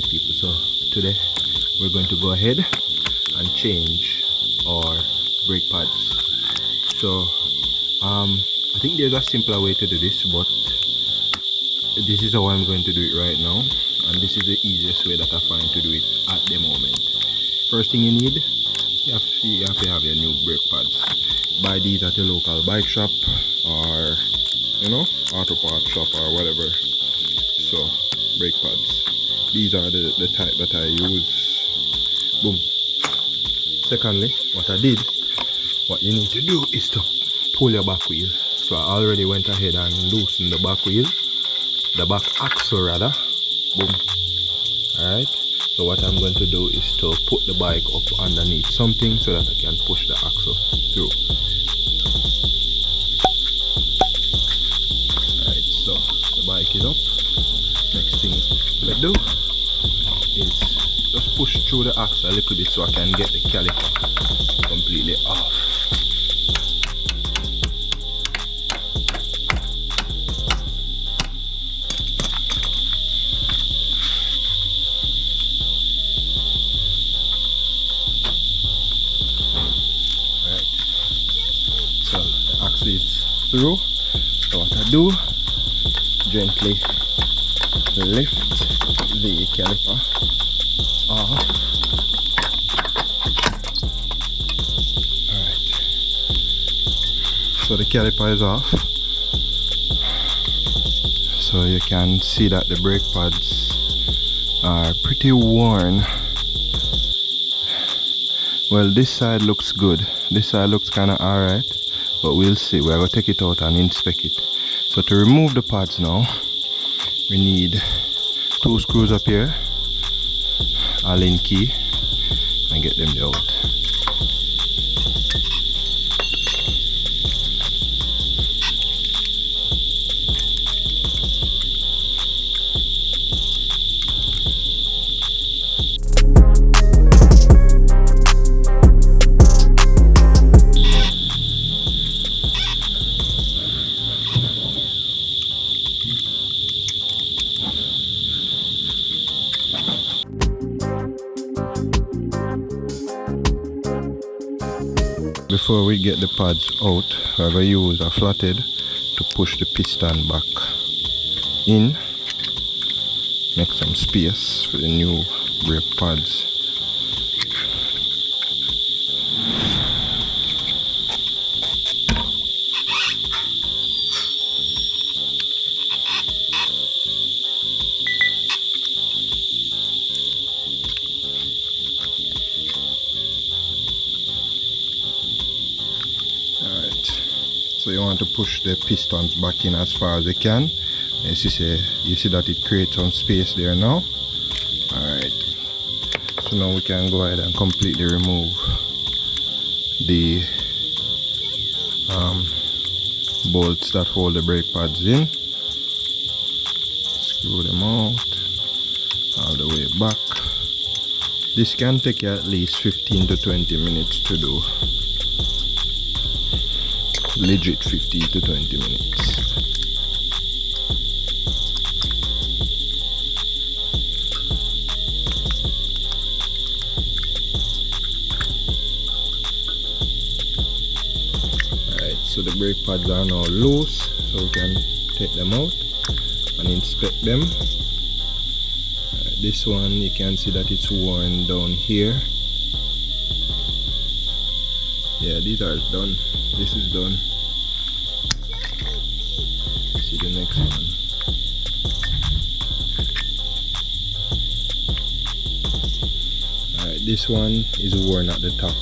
Alright people, so today we're going to go ahead and change our brake pads. So I think there's a simpler way to do this, but this is how I'm going to do it right now, and this is the easiest way that I find to do it at the moment. First thing you need, you have to have your new brake pads. Buy these at your local bike shop or auto part shop or whatever. So brake pads, these are the type that I use. Boom. Secondly, what you need to do is to pull your back wheel. So I already went ahead and loosened the back wheel, the back axle rather. Boom. Alright, so what I'm going to do is to put the bike up underneath something so that I can push the axle through. Alright, so the bike is up. Next thing I do is just push through the axle a little bit so I can get the caliper completely off. Alright, so the axle is through. So what I do, gently lift the caliper off. Alright, so the caliper is off, so you can see that the brake pads are pretty worn. Well, this side looks good, this side looks kind of alright, but we'll see. We're going to take it out and inspect it. So to remove the pads now, we need 2 screws up here, Allen key, and get them out. Before we get the pads out, we're going to use a flathead to push the piston back in, make some space for the new brake pads. So you want to push the pistons back in as far as you can. You see that it creates some space there now. Alright, so now we can go ahead and completely remove the bolts that hold the brake pads in. Screw them out all the way back. This can take you at least 15 to 20 minutes to do. Legit 15 to 20 minutes. Alright, so the brake pads are now loose, so we can take them out and inspect them. This one, you can see that it's worn down here. Yeah, these are done. This is done. See the next one. Alright, this one is worn at the top.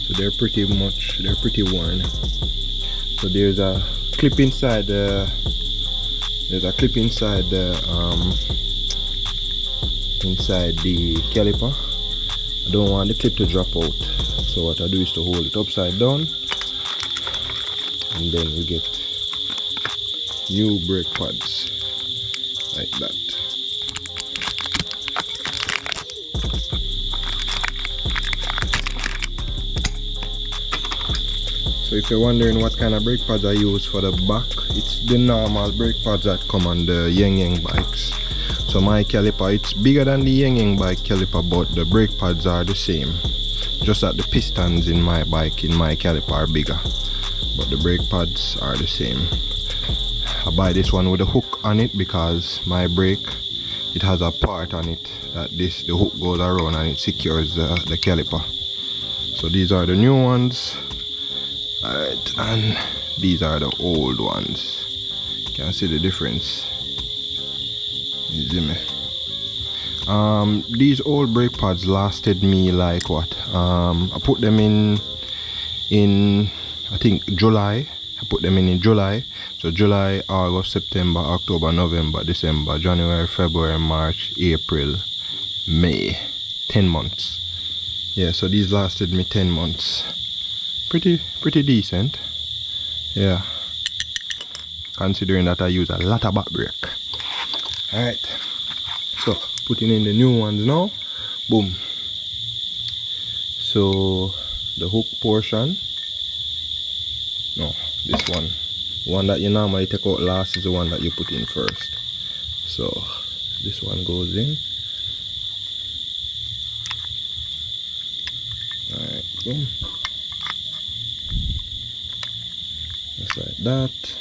So they're pretty worn. So there's a clip inside the inside the caliper. I don't want the clip to drop out. So what I do is to hold it upside down, and then we get new brake pads like that. So if you're wondering what kind of brake pads I use for the back, it's the normal brake pads that come on the Yang bikes. So my caliper, it's bigger than the Yang bike caliper, but the brake pads are the same. Just that the pistons in my bike, in my caliper, are bigger, but the brake pads are the same. I buy this one with a hook on it because my brake, it has a part on it that the hook goes around and it secures the caliper. So these are the new ones. Alright, and these are the old ones. You can see the difference. You see me? These old brake pads lasted me like what? I put them in I think July. I put them in July. So July, August, September, October, November, December, January, February, March, April, May. 10 months. Yeah, so these lasted me 10 months. Pretty decent. Yeah. Considering that I use a lot of back brake. Alright. So putting in the new ones now. Boom. So the hook portion. No, this one. The one that you normally take out last is the one that you put in first. So this one goes in. Alright, boom. Just like that.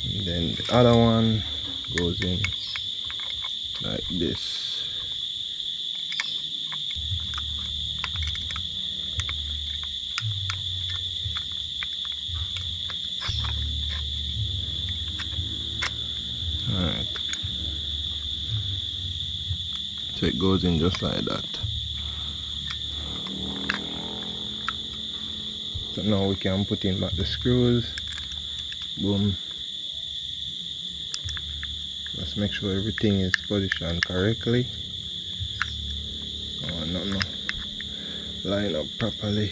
And then the other one goes in like this. Alright. So it goes in just like that. So now we can put in back the screws. Boom. Let's make sure everything is positioned correctly. Oh no. Line up properly.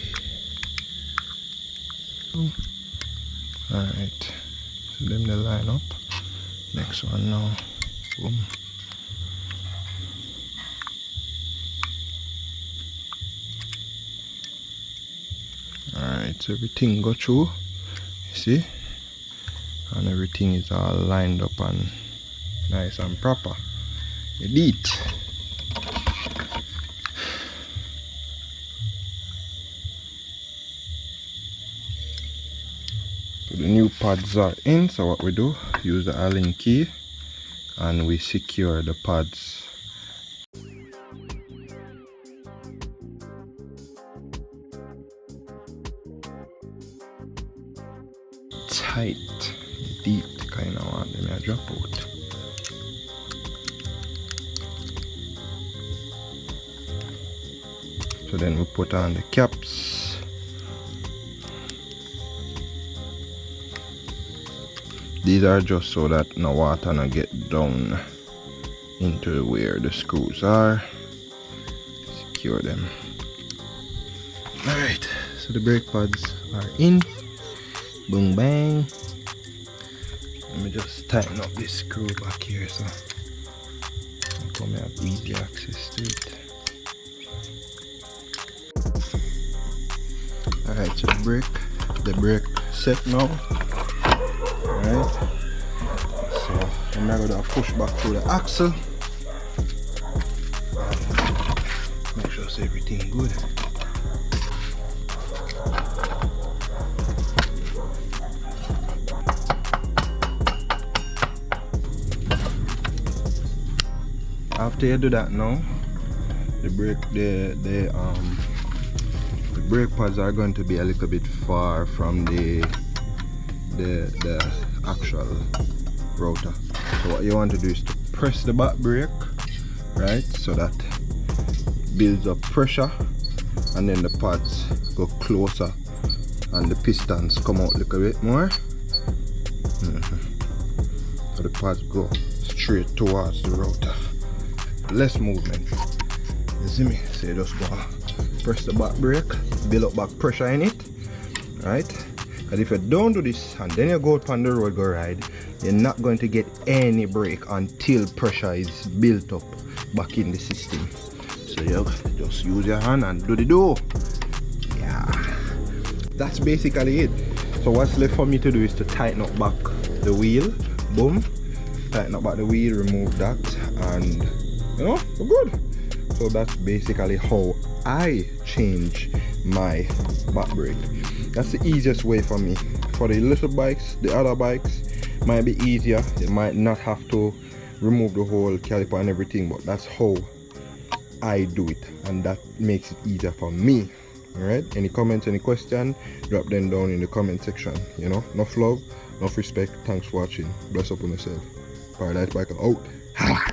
Alright. So them they line up. Next one now. Boom. Alright, so everything go through. You see? And everything is all lined up and nice and proper. Edit. So the new pads are in, so what we do, use the Allen key and we secure the pads. Tight, deep kind of want them to drop out. So then we put on the caps. These are just so that no water no get down into where the screws are. Secure them. Alright, so the brake pads are in. Boom bang. Let me just tighten up this screw back here so I come have easy access to it. Alright, so the brake set now. Alright. So I'm now gonna push back through the axle. Make sure it's everything good. After you do that now, the brake pads are going to be a little bit far from the actual rotor. So what you want to do is to press the back brake, right, so that builds up pressure, and then the pads go closer and the pistons come out a little bit more. So the pads go straight towards the rotor. Less movement. You see me? So you just go press the back brake, build up back pressure in it, right? Because if you don't do this and then you go out on the road go ride, you're not going to get any brake until pressure is built up back in the system. So you just use your hand and do the do. Yeah, that's basically it. So what's left for me to do is to tighten up back the wheel. Boom. tighten up at the wheel, remove that, and you know, we're good. So that's basically how I change my back brake. That's the easiest way for me. For the little bikes, the other bikes might be easier. It might not have to remove the whole caliper and everything, but that's how I do it, and that makes it easier for me. Alright, any comments, any question, drop them down in the comment section. You know, enough love, enough respect. Thanks for watching. Bless up on yourself. Paradise Biker out.